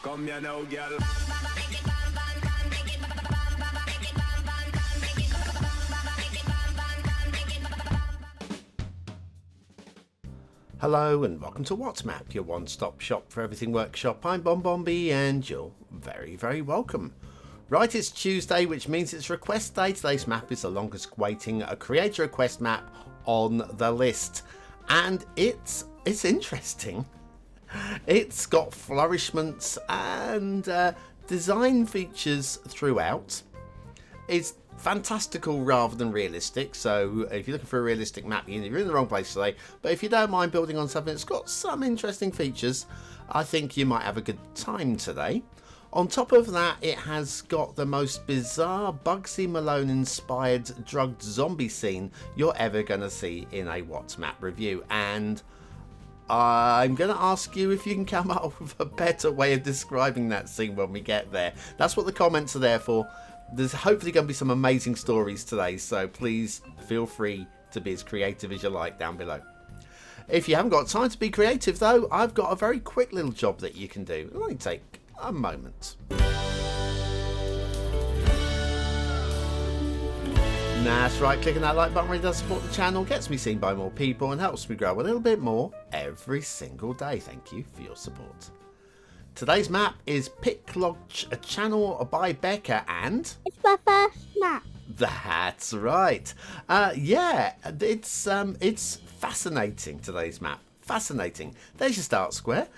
Come here now, girl. Hello and welcome to WhatsMap, your one-stop shop for everything workshop. I'm BonBonB and you're very, very welcome. Right, it's Tuesday, which means it's request day. Today's map is the longest waiting creator request map on the list. And it's interesting. It's got flourishments and design features throughout. It's fantastical rather than realistic, so if you're looking for a realistic map, you're in the wrong place today. But if you don't mind building on something that's got some interesting features, I think you might have a good time today. On top of that, it has got the most bizarre Bugsy Malone inspired drugged zombie scene you're ever going to see in a WhatsMap review, and I'm going to ask you if you can come up with a better way of describing that scene when we get there. That's what the comments are there for. There's hopefully going to be some amazing stories today, so please feel free to be as creative as you like down below. If you haven't got time to be creative though, I've got a very quick little job that you can do. It'll only take a moment. That's right, clicking that like button really does support the channel, gets me seen by more people and helps me grow a little bit more every single day. Thank you for your support. Today's map is Piclodge, a channel by Becka, and it's my first map. That's right. Yeah, it's fascinating, today's map. Fascinating. There's your start square.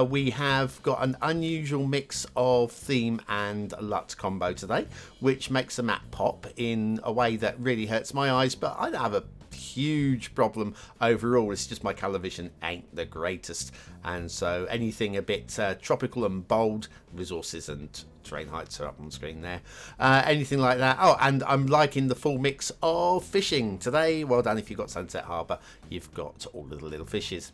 We have got an unusual mix of theme and LUT combo today, which makes the map pop in a way that really hurts my eyes, but I don't have a huge problem overall. It's just my colour vision ain't the greatest, and so anything a bit tropical and bold, resources and terrain heights are up on screen there, anything like that. Oh, and I'm liking the full mix of fishing today. Well done if you've got Sunset Harbour, you've got all of the little fishes.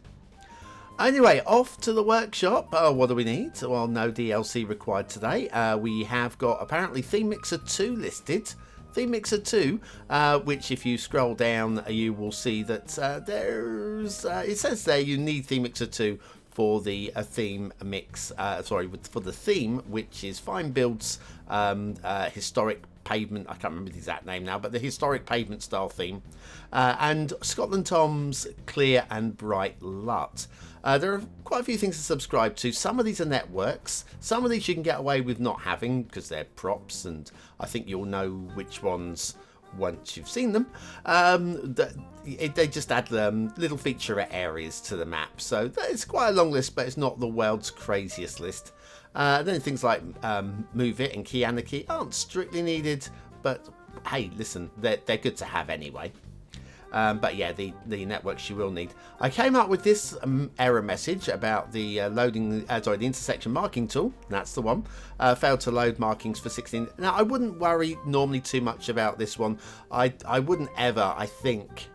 Anyway, off to the workshop. What do we need? Well, no DLC required today. We have got apparently Theme Mixer 2 listed. Theme Mixer 2, which if you scroll down you will see that it says there you need Theme Mixer 2 for the theme mix, for the theme, which is Fine Build's historic pavement, I can't remember the exact name now, but the historic pavement style theme, and Scotland Tom's clear and bright LUT. There are quite a few things to subscribe to. Some of these are networks, some of these you can get away with not having because they're props, and I think you'll know which ones once you've seen them. They just add little featurette areas to the map, so it's quite a long list, but it's not the world's craziest list. Then things like Move It and Key Anarchy aren't strictly needed, but hey, listen, they're good to have anyway. But yeah, the networks you will need. I came up with this error message about the the intersection marking tool. That's the one. Failed to load markings for 16. Now, I wouldn't worry normally too much about this one. I wouldn't ever, I think,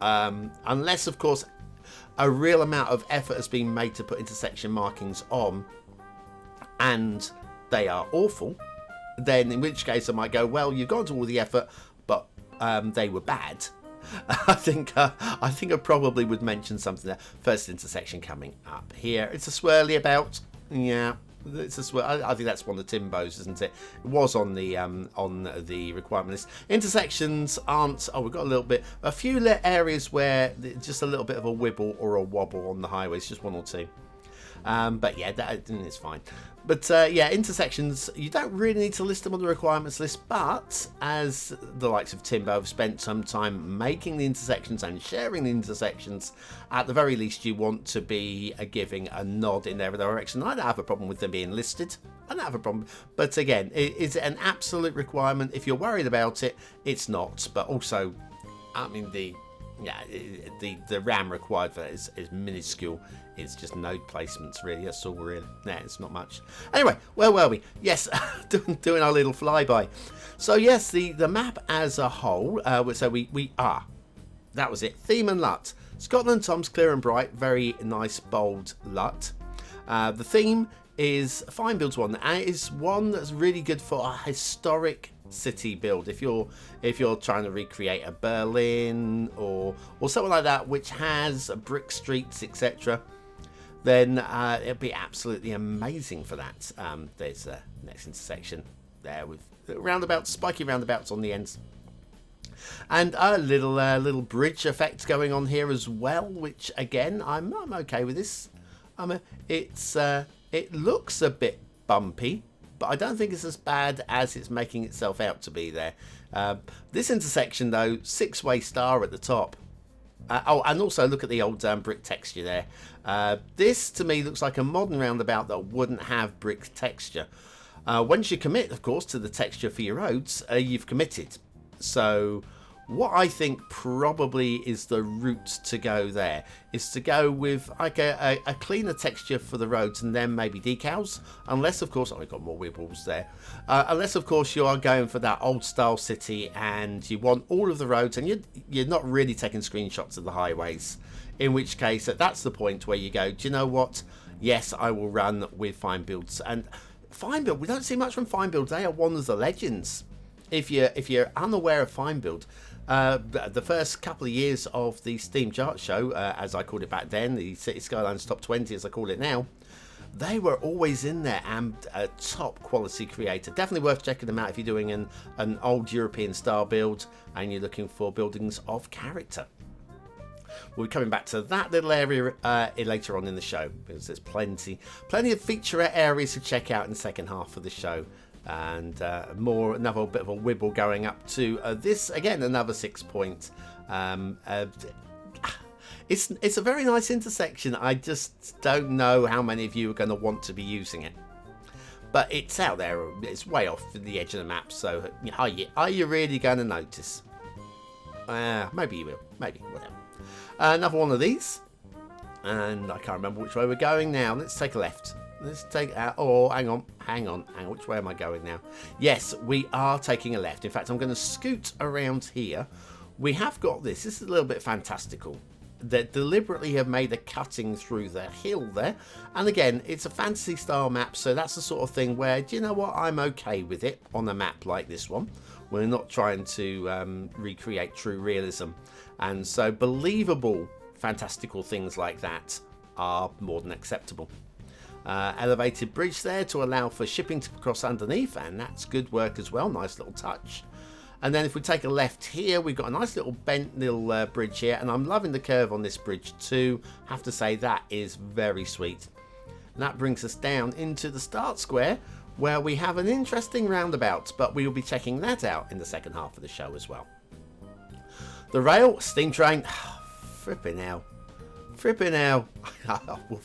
unless, of course, a real amount of effort has been made to put intersection markings on, and they are awful, then in which case I might go, well, you've gone to all the effort, but they were bad. I think I probably would mention something there. First intersection coming up here. It's a swirly about. Yeah, it's a swirl. I think that's one of the Timbos, isn't it? It was on the requirement list. Intersections aren't. Oh, we've got a few areas where just a little bit of a wibble or a wobble on the highways, just one or two. But yeah, it's fine. But yeah, intersections, you don't really need to list them on the requirements list, but as the likes of Timbo have spent some time making the intersections and sharing the intersections, at the very least you want to be giving a nod in their direction. I don't have a problem with them being listed. I don't have a problem. But again, is it an absolute requirement? If you're worried about it, it's not. But also, I mean, the RAM required for that is minuscule. It's just node placements, really. That's all, really. Nah, it's not much. Anyway, where were we? Yes, doing our little flyby. So yes, the map as a whole. So we are. That was it. Theme and LUT. Scotland Tom's clear and bright. Very nice, bold LUT. The theme is Fine Build's one, and it is one that's really good for a historic city build. If you're trying to recreate a Berlin or something like that, which has brick streets, etc., then it'll be absolutely amazing for that. There's the next intersection there with roundabouts, spiky roundabouts on the ends. And a little bridge effect going on here as well, which again, I'm okay with this. It looks a bit bumpy, but I don't think it's as bad as it's making itself out to be there. This intersection though, 6-way star at the top. And also look at the old brick texture there. This to me looks like a modern roundabout that wouldn't have brick texture. Once you commit, of course, to the texture for your roads, you've committed. So what I think probably is the route to go there is to go with like a cleaner texture for the roads and then maybe decals, unless of course, we've got more wibbles there, unless of course you are going for that old style city and you want all of the roads and you're not really taking screenshots of the highways, in which case that's the point where you go, do you know what, yes, I will run with fine builds. And fine build, we don't see much from fine build. They are one of the legends. If you're unaware of fine build, the first couple of years of the Steam chart show, as I called it back then, the Cities Skylines Top 20 as I call it now, they were always in there and a top quality creator. Definitely worth checking them out if you're doing an old European style build and you're looking for buildings of character. We'll be coming back to that little area later on in the show, because there's plenty of featurette areas to check out in the second half of the show. And another bit of a wibble going up to this again, another 6 point. It's a very nice intersection. I just don't know how many of you are going to want to be using it, but it's out there. It's way off the edge of the map, so are you really going to notice? Maybe you will, maybe, whatever. Another one of these, and I can't remember which way we're going now. Let's take a left. Let's take out. Oh, hang on. Which way am I going now? Yes, we are taking a left. In fact, I'm going to scoot around here. We have got this. This is a little bit fantastical. They deliberately have made a cutting through the hill there. And again, it's a fantasy style map, so that's the sort of thing where, do you know what, I'm okay with it on a map like this one. We're not trying to recreate true realism. And so believable, fantastical things like that are more than acceptable. Elevated bridge there to allow for shipping to cross underneath, and that's good work as well. Nice little touch. And then if we take a left here, we've got a nice little bent little bridge here, and I'm loving the curve on this bridge too. Have to say that is very sweet. And that brings us down into the start square, where we have an interesting roundabout, but we will be checking that out in the second half of the show as well. The rail, steam train, fripping hell. We'll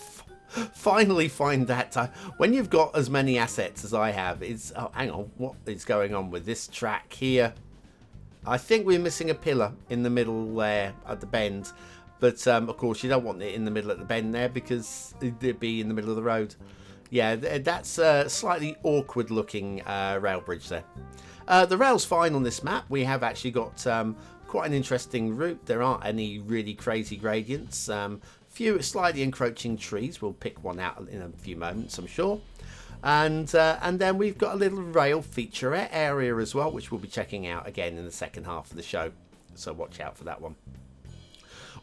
finally find that time. When you've got as many assets as I have, hang on, what is going on with this track here? I think we're missing a pillar in the middle there at the bend, but of course you don't want it in the middle at the bend there because it'd be in the middle of the road. Yeah, that's a slightly awkward looking rail bridge there. The rail's fine on this map. We have actually got quite an interesting route. There aren't any really crazy gradients. Few slightly encroaching trees. We'll pick one out in a few moments, I'm sure. And then we've got a little rail featurette area as well, which we'll be checking out again in the second half of the show. So watch out for that one.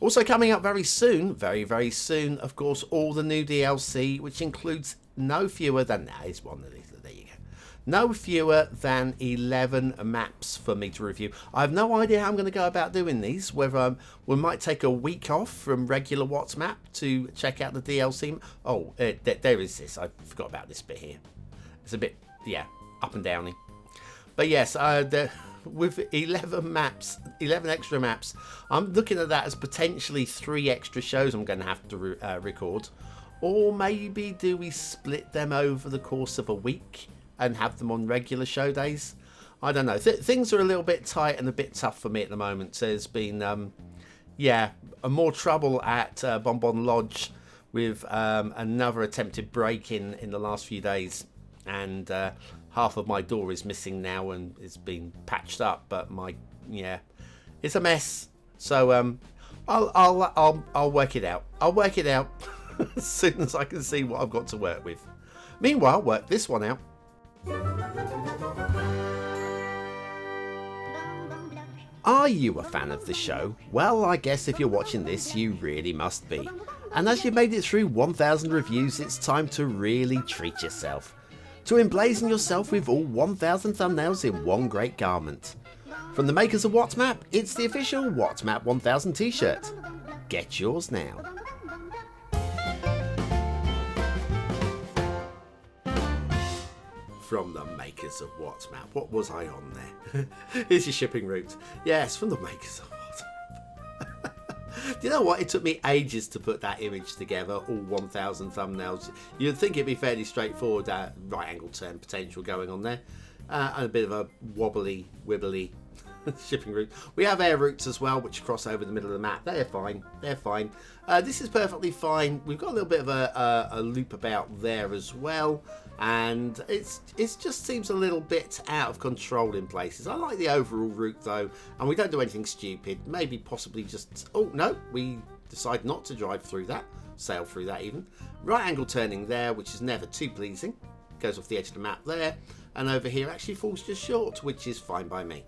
Also coming up very soon, very soon, of course, all the new DLC, which includes no fewer than, there's one of these, there you go. No fewer than 11 maps for me to review. I have no idea how I'm going to go about doing these, whether we might take a week off from regular Watts map to check out the DLC. Oh, there is this. I forgot about this bit here. It's a bit, up and downy. But yes, with 11 maps, 11 extra maps, I'm looking at that as potentially 3 extra shows I'm going to have to record. Or maybe do we split them over the course of a week and have them on regular show days? I don't know. Things are a little bit tight and a bit tough for me at the moment. There's been, more trouble at BonBon Lodge with another attempted break-in in the last few days. And half of my door is missing now and it's been patched up. But it's a mess. So I'll work it out. I'll work it out as soon as I can see what I've got to work with. Meanwhile, work this one out. Are you a fan of the show? Well, I guess if you're watching this, you really must be. And as you've made it through 1000 reviews, it's time to really treat yourself. To emblazon yourself with all 1000 thumbnails in one great garment. From the makers of WhatMap, it's the official WhatMap 1000 t-shirt. Get yours now. From the makers of WhatMap. What was I on there? Here's your shipping route. Yes, from the makers of WhatMap. Do you know what? It took me ages to put that image together, all 1000 thumbnails. You'd think it'd be fairly straightforward, right angle turn potential going on there. And a bit of a wobbly, wibbly shipping route. We have air routes as well, which cross over the middle of the map. They're fine. They're fine. This is perfectly fine. We've got a little bit of a loop about there as well. And it just seems a little bit out of control in places. I like the overall route though, and we don't do anything stupid. Maybe possibly just, oh no, we decide not to drive through that, sail through that even. Right angle turning there, which is never too pleasing. Goes off the edge of the map there, and over here actually falls just short, which is fine by me.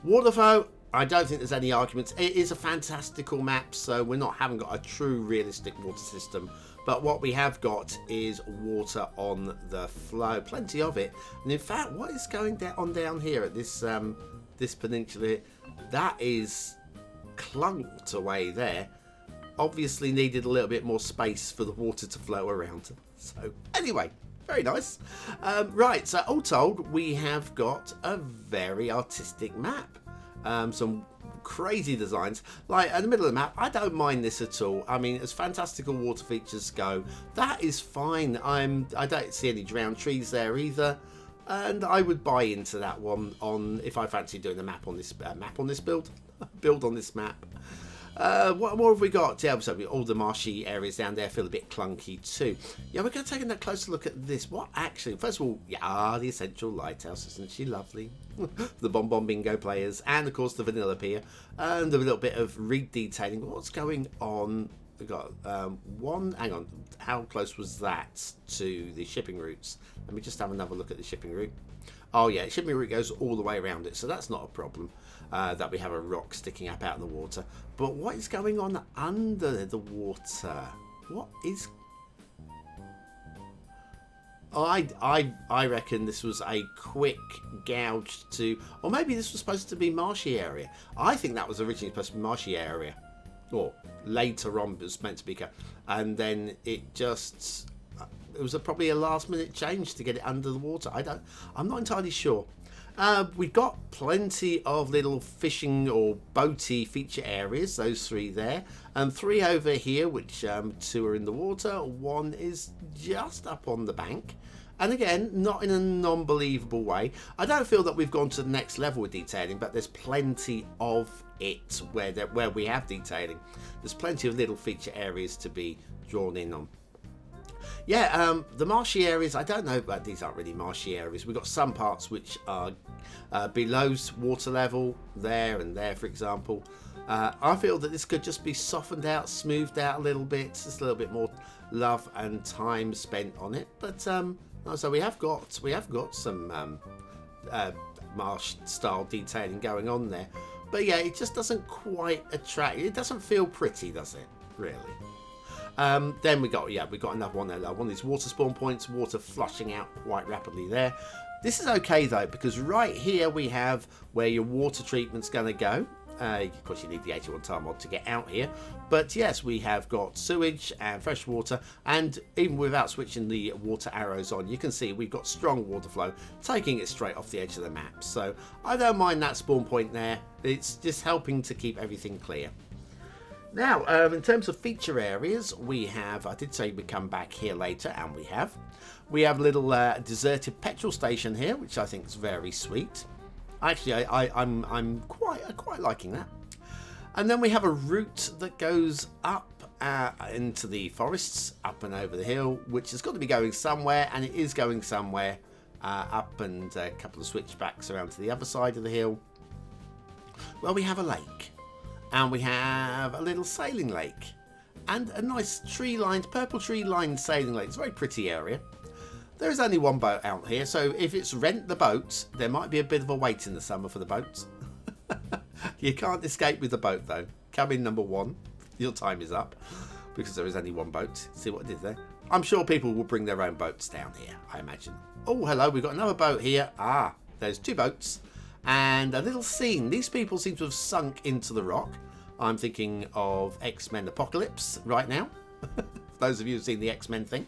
Waterflow, I don't think there's any arguments. It is a fantastical map, so haven't got a true realistic water system. But what we have got is water on the flow, plenty of it. And in fact, what is going on down here at this this peninsula? That is clunked away there. Obviously needed a little bit more space for the water to flow around. So anyway, very nice. Right, so all told, we have got a very artistic map. Some crazy designs, like in the middle of the map. I don't mind this at all. I mean, as fantastical water features go, that is fine. I don't see any drowned trees there either, and I would buy into that one on if I fancy doing a map on this build on this map. What more have we got? Yeah, so all the marshy areas down there feel a bit clunky too. Yeah, we're going to take a closer look at this. What actually, first of all, yeah, the essential lighthouse, isn't she lovely? The BonBonBingo players, and of course the vanilla pier, and a little bit of reed detailing. What's going on? We've got one, hang on, how close was that to the shipping routes? Let me just have another look at the shipping route. Oh yeah, shipping route goes all the way around it, so that's not a problem. That we have a rock sticking up out in the water. But what is going on under the water? What is... I reckon this was a quick gouge to... Or maybe this was supposed to be marshy area. I think that was originally supposed to be marshy area. Or later on it was meant to be... And then it just... It was probably a last minute change to get it under the water. I'm not entirely sure. We've got plenty of little fishing or boaty feature areas, those three there, and three over here, which two are in the water, one is just up on the bank, and again, not in a non-believable way. I don't feel that we've gone to the next level with detailing, but there's plenty of it where we have detailing. There's plenty of little feature areas to be drawn in on. Yeah, the marshy areas, I don't know, but these aren't really marshy areas. We've got some parts which are below water level, there and there, for example. I feel that this could just be softened out, smoothed out a little bit, just a little bit more love and time spent on it. But so we have got some marsh-style detailing going on there. But yeah, it just doesn't quite attract. It doesn't feel pretty, does it? Really. Then we got another one there. One of these water spawn points, water flushing out quite rapidly there. This is okay though, because right here we have where your water treatment's going to go. Of course, you need the 81 tile mod to get out here. But yes, we have got sewage and fresh water, and even without switching the water arrows on, you can see we've got strong water flow, taking it straight off the edge of the map. So I don't mind that spawn point there. It's just helping to keep everything clear. Now, in terms of feature areas, we have, I did say we'd come back here later, and we have a little deserted petrol station here, which I think is very sweet. Actually, I'm quite liking that. And then we have a route that goes up into the forests, up and over the hill, which has got to be going somewhere, and it is going somewhere, up, and a couple of switchbacks around to the other side of the hill. Well, we have a lake. And we have a little sailing lake and a nice purple tree-lined sailing lake. It's a very pretty area. There is only one boat out here, so if it's rent the boat, there might be a bit of a wait in the summer for the boats. You can't escape with the boat though. Come in number one. Your time is up. because there is only one boat. See what I did there? I'm sure people will bring their own boats down here, I imagine. Oh, hello, we've got another boat here. Ah, there's 2 boats. And a little scene. These people seem to have sunk into the rock. I'm thinking of X-Men Apocalypse right now. For those of you who've seen the X-Men thing.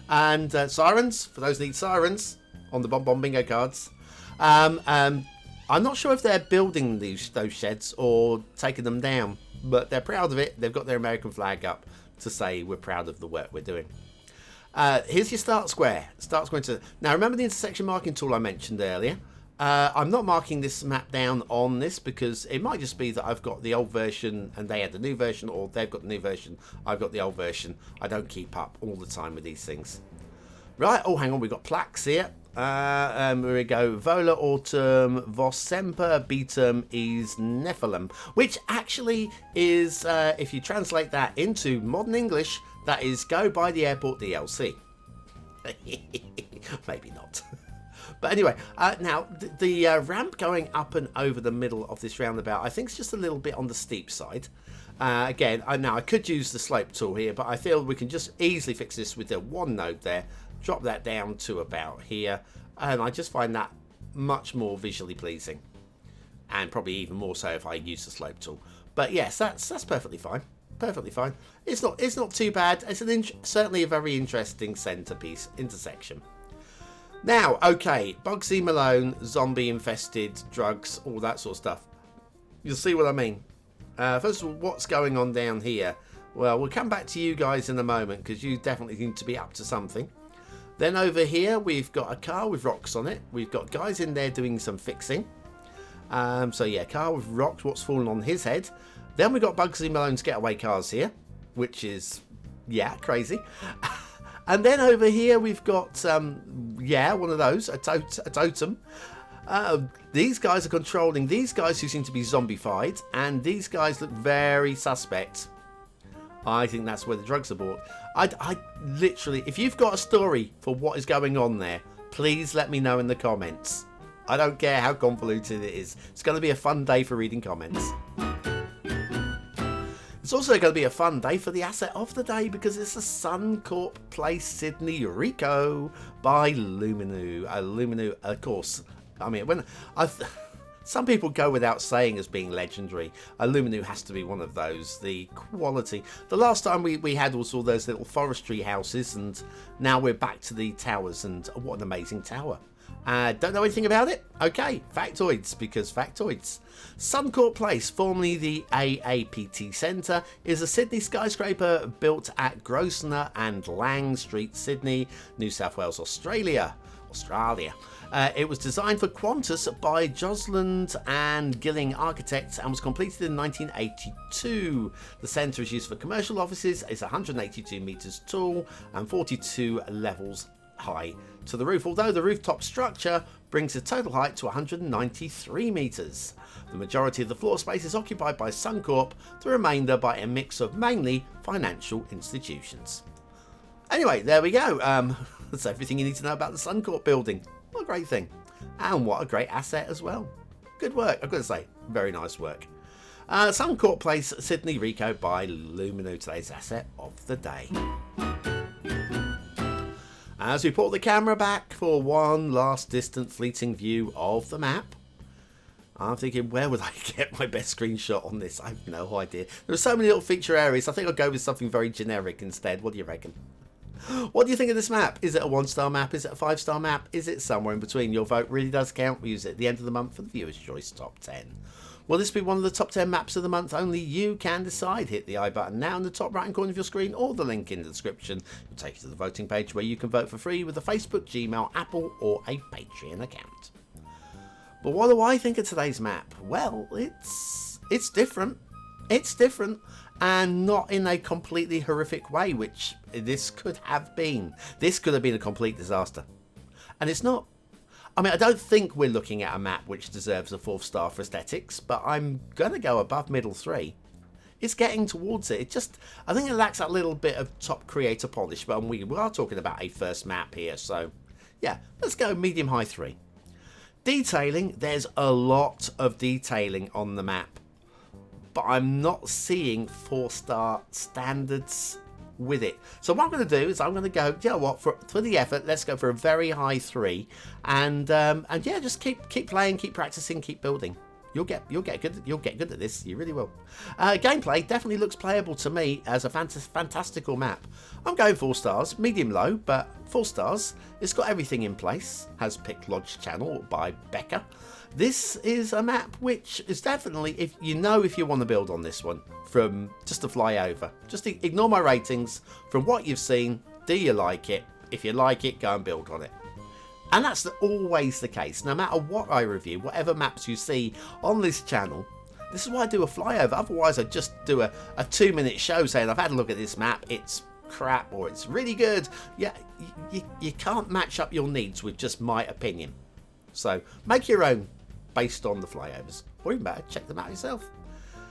And sirens, for those who need sirens, on the BonBonBingo cards. I'm not sure if they're building those sheds or taking them down, but they're proud of it. They've got their American flag up to say we're proud of the work we're doing. Here's your start square. Start square now remember the intersection marking tool I mentioned earlier? I'm not marking this map down on this because it might just be that I've got the old version and they had the new version, or they've got the new version, I've got the old version. I don't keep up all the time with these things. Right, oh hang on, we've got plaques here. Here we go. Vola autumn vos semper beatum is Nephilim, which actually is, if you translate that into modern English, that is go by the airport DLC. Maybe not. But anyway, now the ramp going up and over the middle of this roundabout, I think it's just a little bit on the steep side. Again, now I could use the slope tool here, but I feel we can just easily fix this with the one node there. Drop that down to about here, and I just find that much more visually pleasing, and probably even more so if I use the slope tool. But yes, that's perfectly fine. Perfectly fine. It's not too bad. It's certainly a very interesting centerpiece intersection. Now, okay, Bugsy Malone, zombie infested, drugs, all that sort of stuff. You'll see what I mean. First of all, what's going on down here? Well, we'll come back to you guys in a moment because you definitely need to be up to something. Then over here, we've got a car with rocks on it. We've got guys in there doing some fixing. So yeah, car with rocks, what's fallen on his head. Then we've got Bugsy Malone's getaway cars here, which is, yeah, crazy. And then over here, we've got, yeah, one of those, a totem. These guys are controlling these guys who seem to be zombified, and these guys look very suspect. I think that's where the drugs are bought. I literally, if you've got a story for what is going on there, please let me know in the comments. I don't care how convoluted it is. It's going to be a fun day for reading comments. It's also going to be a fun day for the asset of the day because it's a Suncorp Place Sydney Rico by luminou. Luminou, of course. I mean, when some people go without saying as being legendary. luminou has to be one of those. The quality. The last time we had was all those little forestry houses, and now we're back to the towers, and what an amazing tower. Don't know anything about it? Okay, factoids, because factoids. Suncorp Place, formerly the AAPT Centre, is a Sydney skyscraper built at Grosvenor and Lang Street, Sydney, New South Wales, Australia. It was designed for Qantas by Josland and Gilling Architects and was completed in 1982. The centre is used for commercial offices. It's 182 metres tall and 42 levels high to the roof, although the rooftop structure brings the total height to 193 metres. The majority of the floor space is occupied by Suncorp, the remainder by a mix of mainly financial institutions. Anyway, there we go. That's everything you need to know about the Suncorp building. What a great thing. And what a great asset as well. Good work, I've got to say. Very nice work. Suncorp Place, Sydney Rico by luminou, today's asset of the day. As we pull the camera back for one last distant fleeting view of the map, I'm thinking, where would I get my best screenshot on this? I have no idea. There are so many little feature areas. I think I'll go with something very generic instead. What do you reckon? What do you think of this map? Is it a 1-star map? Is it a 5-star map? Is it somewhere in between? Your vote really does count. We use it at the end of the month for the Viewer's Choice Top 10. Will this be one of the top 10 maps of the month? Only you can decide. Hit the I button now in the top right hand corner of your screen, or the link in the description will take you to the voting page where you can vote for free with a Facebook, Gmail, Apple or a Patreon account. But what do I think of today's map? Well, it's different. It's different, and not in a completely horrific way, which this could have been. This could have been a complete disaster. And it's not. I mean, I don't think we're looking at a map which deserves a 4th star for aesthetics, but I'm going to go above middle 3. It's getting towards it. I think it lacks that little bit of top creator polish, but we are talking about a first map here, so yeah, let's go medium high 3. Detailing, there's a lot of detailing on the map. but I'm not seeing 4-star standards with it. So what I'm going to do is I'm going to go, you know what, for the effort, let's go for a very high 3, and yeah, just keep playing, keep practicing, keep building. You'll get good at this. You really will. Gameplay definitely looks playable to me as a fantastical map. I'm going 4 stars, medium low, but 4 stars. It's got everything in place. Has Piclodge channel by Becka. This is a map which is definitely, if you want to build on this one, from just a flyover. Just ignore my ratings. From what you've seen, do you like it? If you like it, go and build on it. And that's always the case, no matter what I review, whatever maps you see on this channel. This is why I do a flyover. Otherwise, I just do a 2-minute show saying I've had a look at this map, it's crap or it's really good. Yeah, you can't match up your needs with just my opinion. So make your own based on the flyovers, or even better, check them out yourself.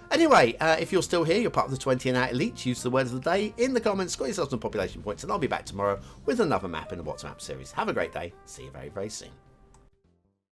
Anyway, if you're still here, you're part of the 20 and out elites. Use the word of the day in the comments, score yourself some population points, and I'll be back tomorrow with another map in the What's Map series. Have a great day. See you very, very soon.